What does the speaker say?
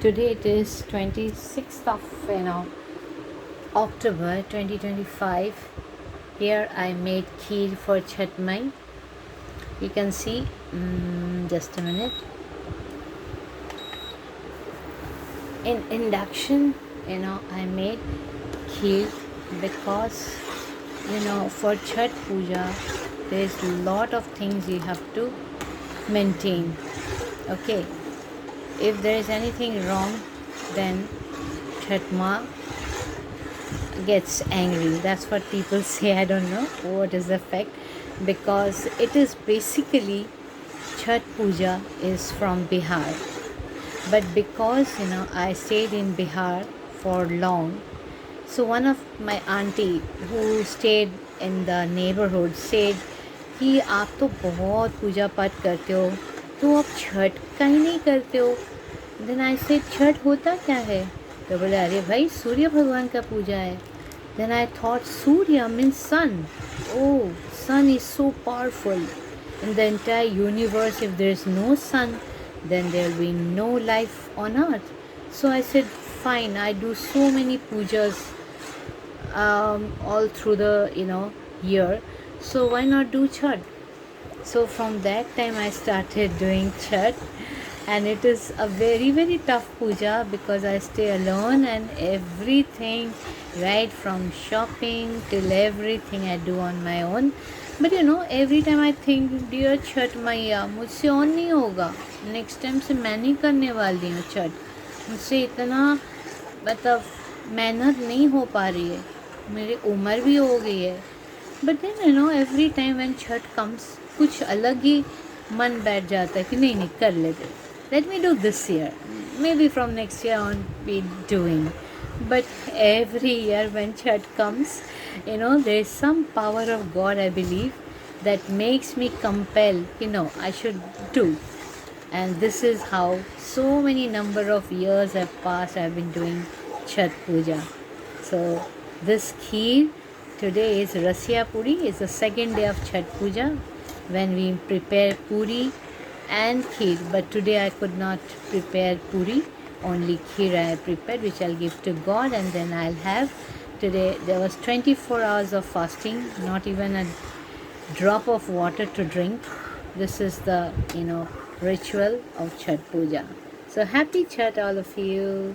Today it is 26th of October 2025. Here I made kheer for Chhat Mai. You can see, just a minute. In induction, I made kheer because for Chhat Puja there is a lot of things you have to maintain. Okay, if there is anything wrong, then Chhat Ma gets angry. That's what people say. I don't know what is the fact, because it is basically Chhat Puja is from Bihar. But because I stayed in Bihar for long, so one of my auntie who stayed in the neighborhood said कि आप तो बहुत पूजा पाठ करते हो, तो आप छठ का ही नहीं करते हो. देन आई से छठ होता क्या है? तो बोले अरे भाई सूर्य भगवान का पूजा है. Then I thought Surya means sun. Oh, sun is so powerful. In the entire universe, if there is no sun, then there will be no life on earth. So I said, fine, I do so many pujas all through the year. So why not do Chhat? So from that time I started doing Chhat, and it is a very very tough puja because I stay alone, and everything, right from shopping till everything, I do on my own. But every time I think, dear Chhat मैया मुझसे और नहीं होगा, next time से मैं नहीं करने वाली हूँ छठ, मुझसे इतना मतलब मेहनत नहीं हो पा रही है, मेरी उम्र भी हो गई है. But then every time when Chhath comes कुछ अलग ही मन बैठ जाता है कि नहीं नहीं कर लेते, let me do this year, may be from next year on be doing. But every year when Chhat comes, there is some power of God, I believe, that makes me compel, I should do. And this is how so many number of years have passed. I've been doing Chhat Puja. So this kheer, today is Rasya Puri, is the second day of Chhat Puja when we prepare puri and kheer. But today I could not prepare puri, only kheer I prepared, which I'll give to God, and then I'll have. Today there was 24 hours of fasting, not even a drop of water to drink. This is the ritual of Chhat Puja. So happy Chhat all of you.